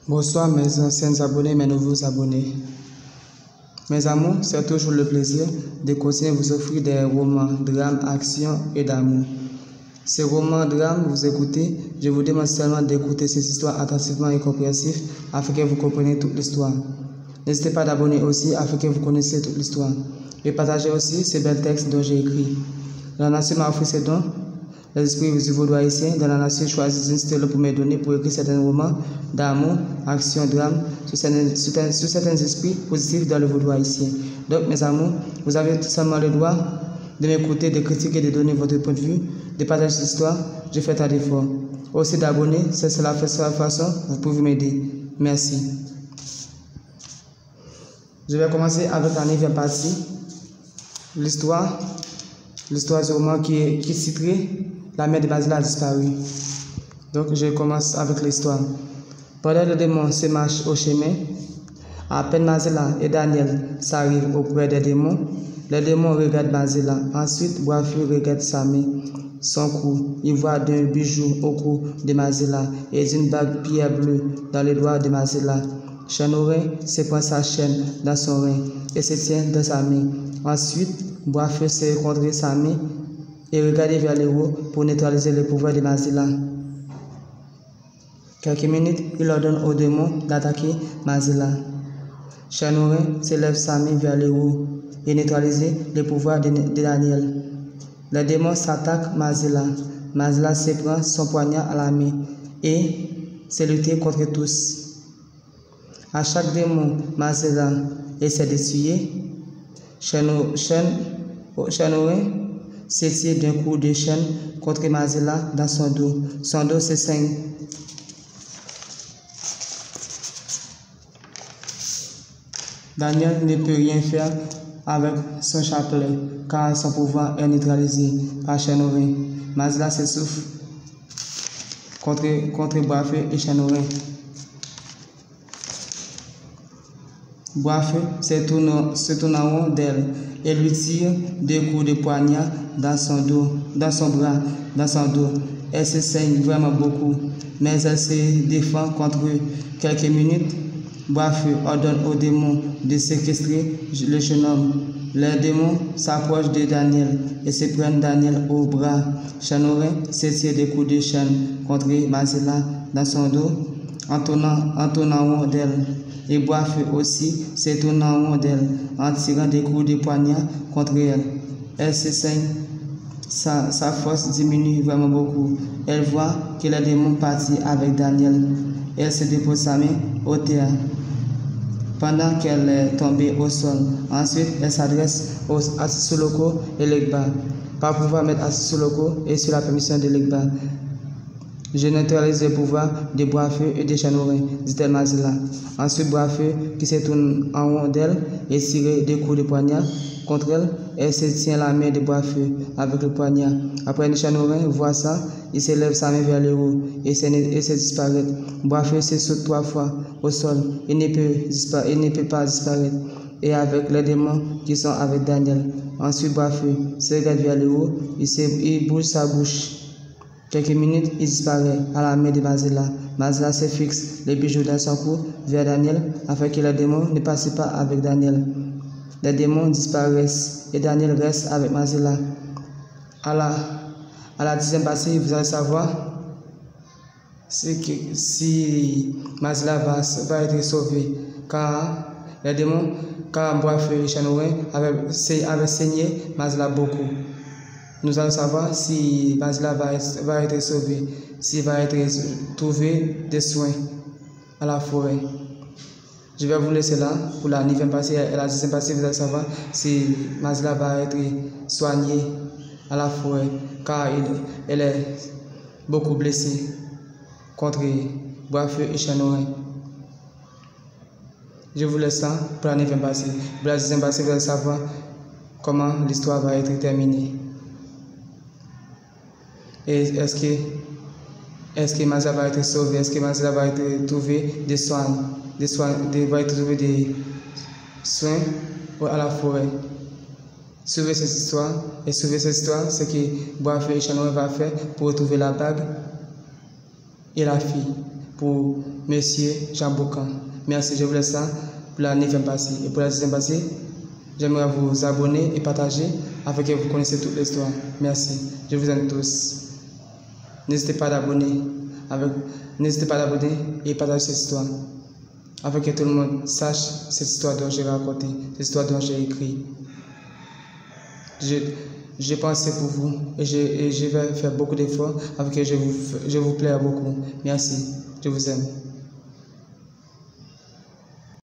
Bonsoir mes anciens abonnés, mes nouveaux abonnés. Mes amours, c'est toujours le plaisir de continuer à vous offrir des romans, drames, actions et d'amour. Ces romans, drames, vous écoutez, je vous demande seulement d'écouter ces histoires attentivement et compréhensivement afin que vous compreniez toute l'histoire. N'hésitez pas d'abonner aussi afin que vous connaissiez toute l'histoire. Et partagez aussi ces belles textes dont j'ai écrit. La nation m'a offert ces dons. Les esprits du vaudois haïtien dans la nation choisit une stèle pour me donner pour écrire certains romans d'amour, action, drame sur certains esprits positifs dans le vaudois haïtien. Donc, mes amours, vous avez seulement le droit de m'écouter, de critiquer, de donner votre point de vue, de partager l'histoire. Je fais tas d'efforts. Aussi d'abonner, c'est la façon, vous pouvez m'aider. Merci. Je vais commencer avec la 9e partie. L'histoire du roman qui est titré La mère de Basila a disparu. Donc je commence avec l'histoire. Pendant le démon se marche au chemin, à peine Basila et Daniel s'arrivent auprès des démons. Les démons regardent Basila. Ensuite, Boisfeu regarde sa main, son cou. Il voit d'un bijou au cou de Basila et d'une bague pierre bleue dans le doigt de Basila. Chanorin se prend sa chaîne dans son rein et se tient dans sa main. Ensuite, Boisfeu se contre sa main et regarde vers le haut pour neutraliser le pouvoir de Basila. Quelques minutes, il ordonne aux démons d'attaquer Basila. Chanorin se lève sa main vers le haut et neutralise le pouvoir de Daniel. Les démons s'attaquent Basila. Basila se prend son poignard à la main et se lutte contre tous. À chaque démon, Basila essaie de tuer. Chanorin se tire d'un coup de chaîne contre Basila dans son dos. Son dos se saigne. Daniel ne peut rien faire avec son chapelet car son pouvoir est neutralisé par Chanorin. Basila se souffle contre Boisfeu et Chanorin. Boisfeu se tourne en rond d'elle et lui tire 2 coups de poignard dans son dos. Elle se saigne vraiment beaucoup, mais elle se défend contre eux. Quelques minutes, Boisfeu ordonne aux démons de séquestrer le jeune homme. Les démons s'approchent de Daniel et se prennent Daniel au bras. Chanorin se tire des coups de chaîne contre Basila dans son dos en tournant en rond d'elle. Et Boisfeu aussi se tourne en rond d'elle en tirant des coups de poignard contre elle. Elle se saigne, sa force diminue vraiment beaucoup. Elle voit que les démons partent avec Daniel. Elle se dépose sa main au terre pendant qu'elle est tombée au sol. Ensuite, elle s'adresse aux Assis-Loko et Legba. Par pouvoir mettre Assis-Loko et sur la permission de Legba, je neutralise le pouvoir de Boisfeu et de Chanorin, dit Basila. Ensuite, Boisfeu, qui se tourne en rond d'elle et tire 2 coups de poignard contre elle, elle se tient la main de Boisfeu avec le poignard. Après, Chanorin voit ça, il se lève sa main vers le haut et se disparaît. Boisfeu se saute 3 fois au sol, il ne peut pas disparaître. Et avec les démons qui sont avec Daniel. Ensuite, Boisfeu se regarde vers le haut, il bouge sa bouche. Quelques minutes, il disparaît à la main de Basila. Basila se fixe les bijoux dans son cou vers Daniel afin que les démons ne passent pas avec Daniel. Les démons disparaissent et Daniel reste avec Basila. À la 10e partie, vous allez savoir si Basila va être sauvé car les démons, car Boisfeu et Chanorin avaient saigné Basila beaucoup. Nous allons savoir si Basila va être sauvé, s'il va être trouvé des soins à la forêt. Je vais vous laisser là pour la 9e partie et la 10e partie. Vous allez savoir si Basila va être soigné à la forêt car elle est beaucoup blessée contre Boisfeu et Chanorin. Je vous laisse là pour la 9e partie. Pour la 10e partie, vous allez savoir comment l'histoire va être terminée. Et est-ce que Basila va être sauvé? Est-ce que Basila va être trouvé des soins, va être trouvé des soins à la forêt? Sauver cette histoire, et sauver cette histoire, c'est que Boisfeu et Chanorin va faire pour retrouver la bague et la fille, pour Monsieur Jean Boucan. Merci, je vous laisse ça pour la 9e partie. Et pour la 10e partie, j'aimerais vous abonner et partager afin que vous connaissiez toute l'histoire. Merci, je vous aime tous. N'hésitez pas à abonner et partager cette histoire afin que tout le monde sache cette histoire dont j'ai raconté, cette histoire dont j'ai écrit. J'ai pensé pour vous et je vais faire beaucoup d'efforts afin que je vous plaise beaucoup. Merci, je vous aime.